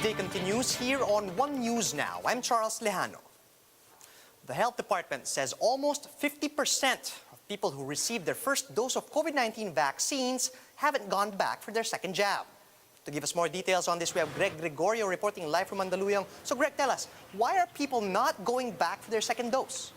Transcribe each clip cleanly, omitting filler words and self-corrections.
Day continues here on One News Now. I'm Charles Lejano. The Health Department says almost 50% of people who received their first dose of COVID-19 vaccines haven't gone back for their second jab. To give us more details on this, we have Greg Gregorio reporting live from Mandaluyong. So Greg, tell us, why are people not going back for their second dose?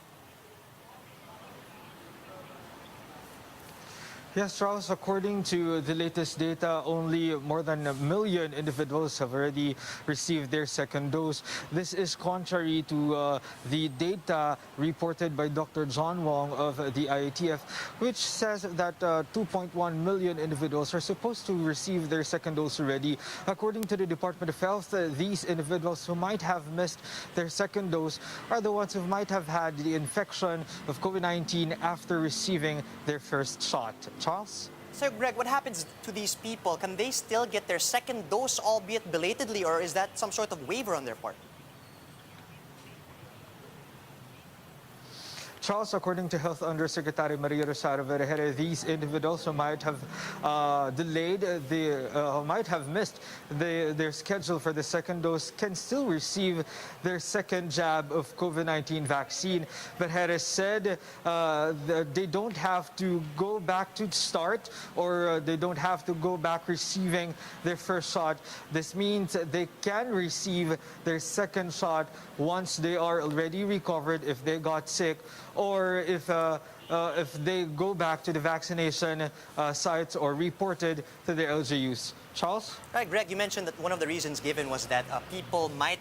Yes, Charles, according to the latest data, only more than 1 million individuals have already received their second dose. This is contrary to the data reported by Dr. John Wong of the IATF, which says that 2.1 million individuals are supposed to receive their second dose already. According to the Department of Health, these individuals who might have missed their second dose are the ones who might have had the infection of COVID-19 after receiving their first shot. Charles? So Greg, what happens to these people? Can they still get their second dose, albeit belatedly, or is that some sort of waiver on their part? Charles, according to Health Undersecretary Maria Rosario Vergere, these individuals who might have might have missed their schedule for the second dose can still receive their second jab of COVID-19 vaccine. Vergere said they don't have to go back to start, or they don't have to go back receiving their first shot. This means they can receive their second shot once they are already recovered if they got sick, or if they go back to the vaccination sites or reported to the LGUs. Charles? Right, Greg, you mentioned that one of the reasons given was that people might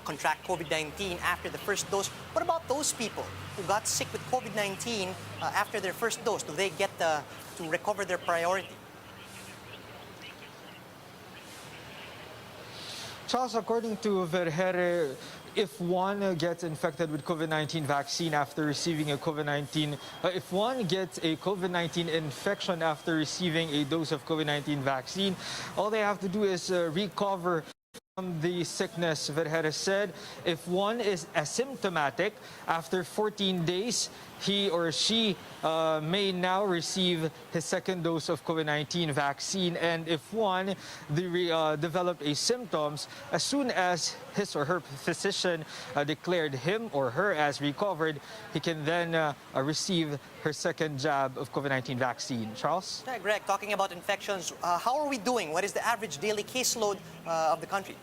contract COVID-19 after the first dose. What about those people who got sick with COVID-19 after their first dose? Do they get to recover their priority? Charles, according to Vergere, if one gets infected with COVID-19 vaccine after receiving a if one gets a COVID-19 infection after receiving a dose of COVID-19 vaccine, all they have to do is recover from the sickness. Vergere said if one is asymptomatic, after 14 days, he or she may now receive his second dose of COVID-19 vaccine. And if one developed a symptoms, as soon as his or her physician declared him or her as recovered, he can then receive her second jab of COVID-19 vaccine. Charles? Right, Greg, talking about infections, how are we doing? What is the average daily caseload of the country?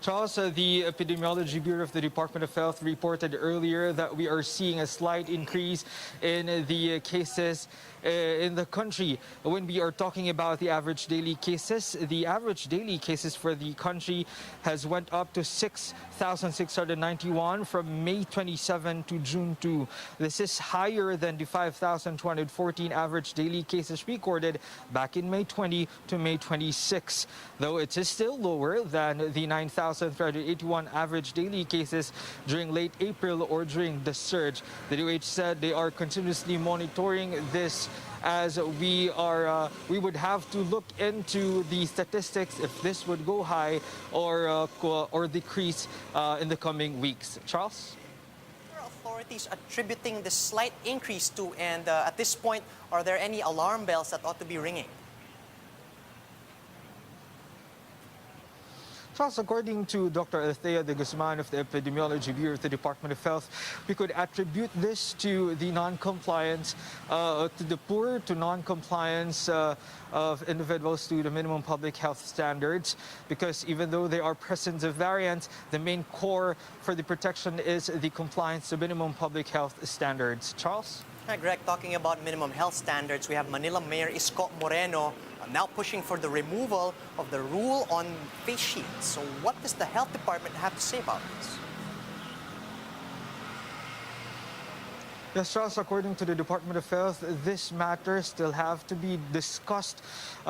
Charles, the Epidemiology Bureau of the Department of Health reported earlier that we are seeing a slight increase in the cases in the country. When we are talking about the average daily cases for the country has went up to 6,691 from May 27 to June 2. This is higher than the 5,214 average daily cases recorded back in May 20 to May 26, though it is still lower than the 9,381 average daily cases during late April or during the surge. The DOH said they are continuously monitoring this, as we would have to look into the statistics if this would go high or decrease in the coming weeks. Charles? What are authorities attributing this slight increase to, and at this point, are there any alarm bells that ought to be ringing? Charles, according to Dr. Althea de Guzman of the Epidemiology Bureau of the Department of Health, we could attribute this to the non-compliance, to the poor to non-compliance of individuals to the minimum public health standards, because even though there are presence of variants, the main core for the protection is the compliance to minimum public health standards. Charles? Hi, Greg, talking about minimum health standards, we have Manila Mayor Isko Moreno now pushing for the removal of the rule on face shields. So what does the health department have to say about this? Yes, Charles, according to the Department of Health, this matter still have to be discussed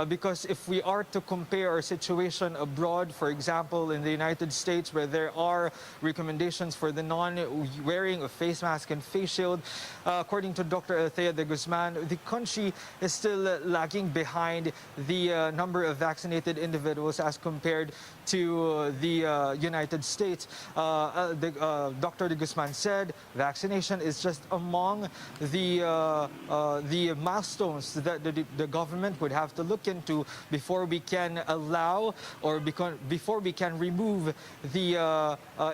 because if we are to compare our situation abroad, for example, in the United States, where there are recommendations for the non-wearing of face mask and face shield, according to Dr. Althea de Guzman, the country is still lagging behind the number of vaccinated individuals as compared to the United States. Dr. de Guzman said vaccination is just a among the milestones that the government would have to look into before we can allow or before we can remove the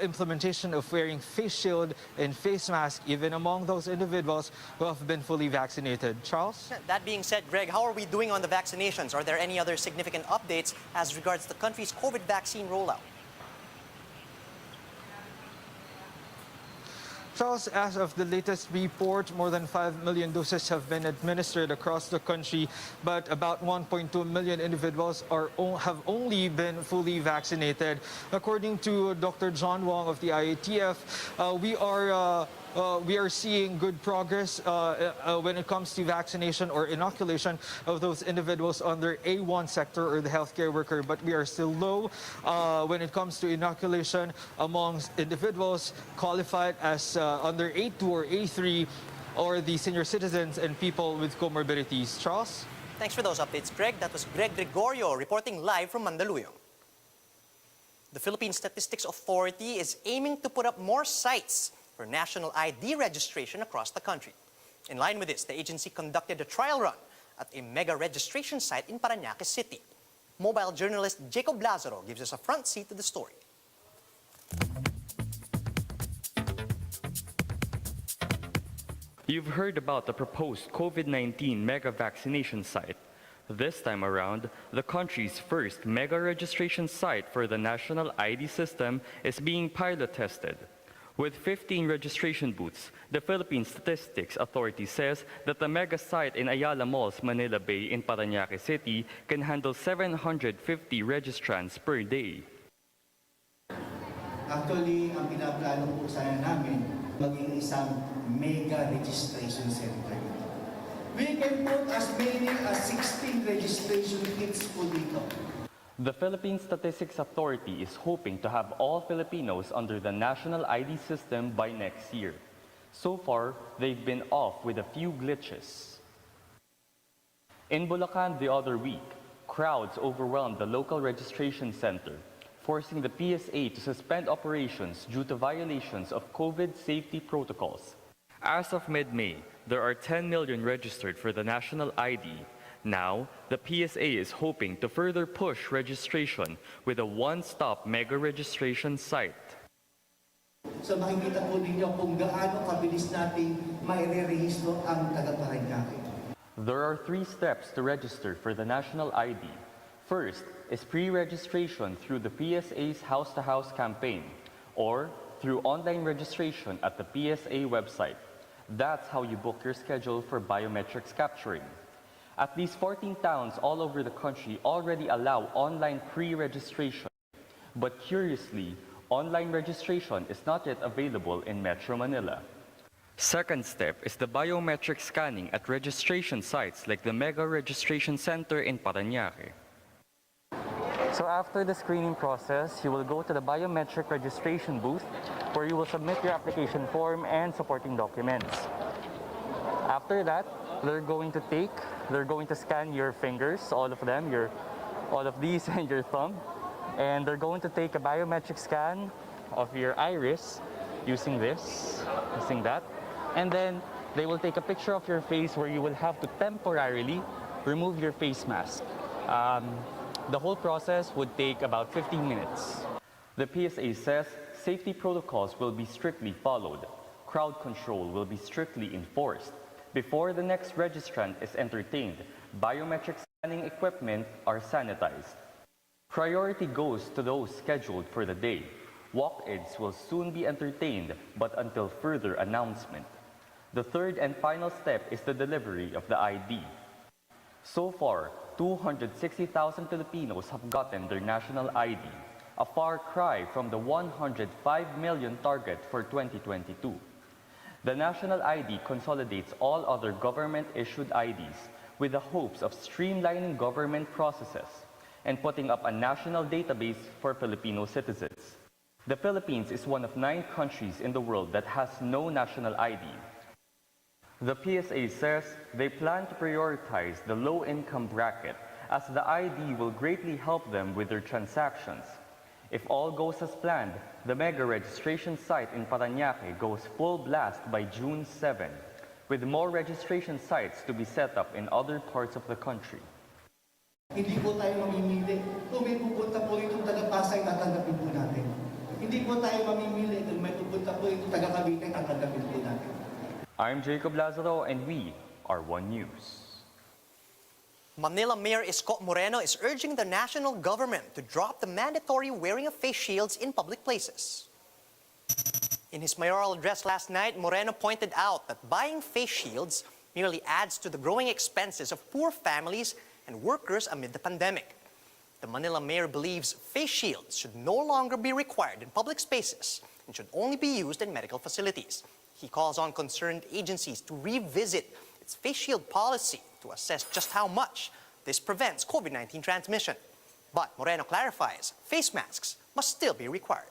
implementation of wearing face shield and face mask even among those individuals who have been fully vaccinated. Charles? That being said, Greg, how are we doing on the vaccinations? Are there any other significant updates as regards the country's COVID vaccine rollout? Charles, as of the latest report, more than 5 million doses have been administered across the country, but about 1.2 million individuals have only been fully vaccinated. According to Dr. John Wong of the IATF, we are seeing good progress when it comes to vaccination or inoculation of those individuals under A1 sector or the healthcare worker, but we are still low when it comes to inoculation amongst individuals qualified as under A2 or A3 or the senior citizens and people with comorbidities. Charles? Thanks for those updates, Greg. That was Greg Gregorio reporting live from Mandaluyong. The Philippine Statistics Authority is aiming to put up more sites for national ID registration across the country. In line with this, the agency conducted a trial run at a mega registration site in Parañaque City. Mobile journalist Jacob Lazaro gives us a front seat to the story. You've heard about the proposed COVID-19 mega vaccination site. This time around, the country's first mega registration site for the national ID system is being pilot tested. With 15 registration booths, the Philippine Statistics Authority says that the mega site in Ayala Mall's Manila Bay in Parañaque City can handle 750 registrants per day. Actually, ang pinaplano po sana namin, maging isang mega registration center. We can put as many as 16 registration kits po dito. The Philippine Statistics Authority is hoping to have all Filipinos under the national ID system by next year. So far, they've been off with a few glitches. In Bulacan the other week, crowds overwhelmed the local registration center, forcing the PSA to suspend operations due to violations of COVID safety protocols. As of mid-May, there are 10 million registered for the national ID. Now, the PSA is hoping to further push registration with a one-stop mega registration site. So makikita po ninyo kung gaano kabilis nating maire-rehistro ang taga-Parañaque. There are 3 steps to register for the national ID. First is pre-registration through the PSA's house-to-house campaign or through online registration at the PSA website. That's how you book your schedule for biometrics capturing. At least 14 towns all over the country already allow online pre-registration. But curiously, online registration is not yet available in Metro Manila. Second step is the biometric scanning at registration sites like the Mega Registration Center in Parañaque. So after the screening process, you will go to the biometric registration booth where you will submit your application form and supporting documents. After that, they're going to scan your fingers, all of these and your thumb, and they're going to take a biometric scan of your iris using that, and then they will take a picture of your face where you will have to temporarily remove your face mask. The whole process would take about 15 minutes. The PSA says safety protocols will be strictly followed. Crowd control will be strictly enforced. Before the next registrant is entertained, biometric scanning equipment are sanitized. Priority goes to those scheduled for the day. Walk-ins will soon be entertained, but until further announcement. The third and final step is the delivery of the ID. So far, 260,000 Filipinos have gotten their national ID, a far cry from the 105 million target for 2022. The national ID consolidates all other government-issued IDs with the hopes of streamlining government processes and putting up a national database for Filipino citizens. The Philippines is one of 9 countries in the world that has no national ID. The PSA says they plan to prioritize the low-income bracket as the ID will greatly help them with their transactions. If all goes as planned, the mega registration site in Parañaque goes full blast by June 7, with more registration sites to be set up in other parts of the country. Hindi po tayo mamimili. Kung may pupunta po itong taga-Pasay, tatanggapin po natin. Hindi po tayo mamimili. Kung may pupunta po itong taga-Cavite, tatanggapin po natin. I'm Jacob Lazaro, and we are One News. Manila Mayor Isko Moreno is urging the national government to drop the mandatory wearing of face shields in public places. In his mayoral address last night, Moreno pointed out that buying face shields merely adds to the growing expenses of poor families and workers amid the pandemic. The Manila mayor believes face shields should no longer be required in public spaces and should only be used in medical facilities. He calls on concerned agencies to revisit its face shield policy to assess just how much this prevents COVID-19 transmission. But Moreno clarifies, face masks must still be required.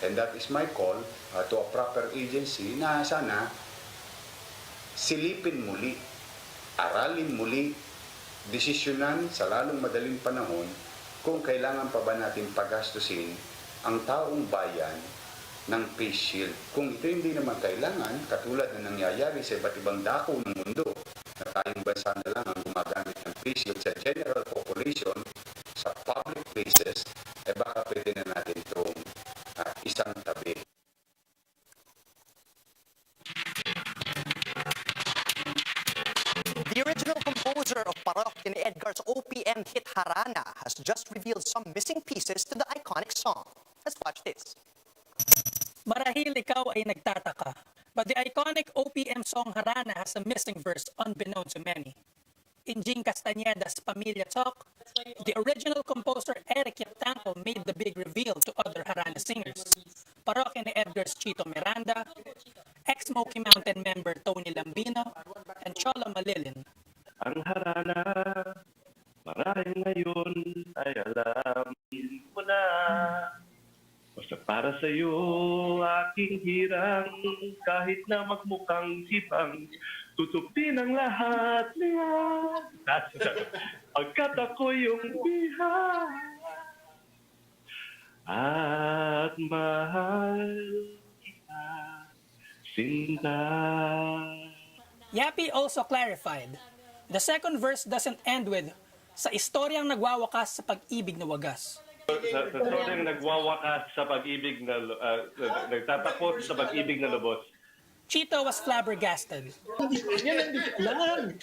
And that is my call to a proper agency na sana silipin muli, aralin muli, desisyonan sa lalong madaling panahon kung kailangan pa ba natin pagastusin ang taong bayan ng face shield. Kung ito hindi naman kailangan, katulad na nangyayari sa iba't ibang dako ng mundo, na tayong bansa na lang ang gumagamit ng face shield sa general population, sa public places, baka pwede na natin itong isang tabi. The original composer of Parañaque ni Edgar's OPM hit Harana has just revealed some missing pieces to the iconic song. Let's watch this. Marahil ikaw ay nagtataka, but the iconic OPM song Harana has a missing verse unbeknown to many. In Jing Castañeda's Pamilya Talk, the original composer Eric Yaptanco made the big reveal to other Harana singers. Parañaque ni Edgar's Chito Miranda, ex-Smoky Mountain member Tony Lambino, and Chola Malilin. Ang harana, marahil ngayon ay alam mo na. Basta para sa iyo, aking hirang, kahit na magmukhang sipang, tutupin ang lahat niya. Pagkat ako yung biha, at mahal kita, sinta. Yapi also clarified, the second verse doesn't end with, sa istoryang nagwawakas sa pag-ibig na wagas. Sa storyang nagwawakas sa pag-ibig na nagtatapos sa pag-ibig na lubos. Chito was flabbergasted. Yan ang lang.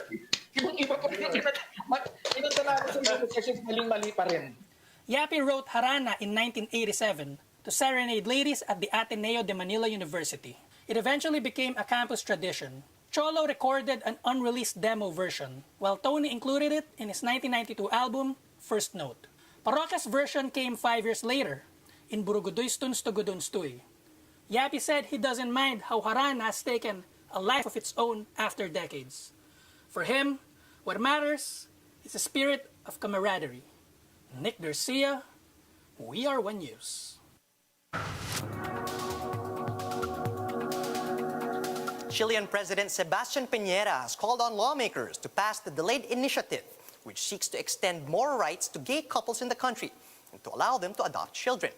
Ibang iba pa rin. Inantala ko sa mga kasi maling-mali pa rin. Yapi wrote Harana in 1987 to serenade ladies at the Ateneo de Manila University. It eventually became a campus tradition. Cholo recorded an unreleased demo version, while Tony included it in his 1992 album, First Note. Parañaque's version came 5 years later, in Burugudoy's Tunstugudunstuy. Yapi said he doesn't mind how Harana has taken a life of its own after decades. For him, what matters is the spirit of camaraderie. Nick Garcia, We Are One News. Chilean President Sebastián Piñera has called on lawmakers to pass the delayed initiative, which seeks to extend more rights to gay couples in the country and to allow them to adopt children.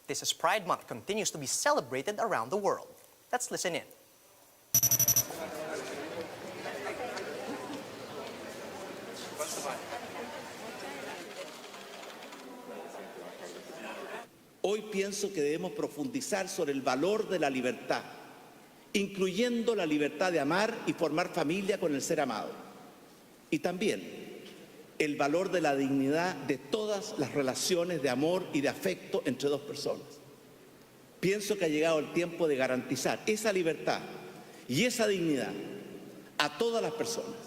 This as Pride Month continues to be celebrated around the world. Let's listen in. Hoy pienso que debemos profundizar sobre el valor de la libertad, incluyendo la libertad de amar y formar familia con el ser amado. Y también el valor de la dignidad de todas las relaciones de amor y de afecto entre dos personas. Pienso que ha llegado el tiempo de garantizar esa libertad y esa dignidad a todas las personas.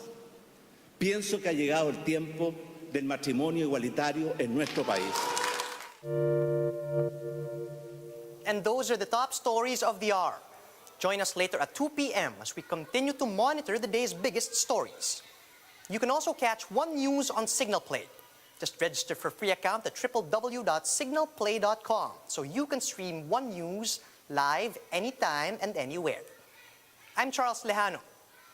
Pienso que ha llegado el tiempo del matrimonio igualitario en nuestro país. And those are the top stories of the hour. Join us later at 2 p.m. as we continue to monitor the day's biggest stories. You can also catch One News on Signal Play. Just register for a free account at www.signalplay.com so you can stream One News live anytime and anywhere. I'm Charles Lejano.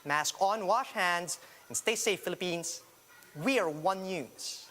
Mask on, wash hands, and stay safe, Philippines. We are One News.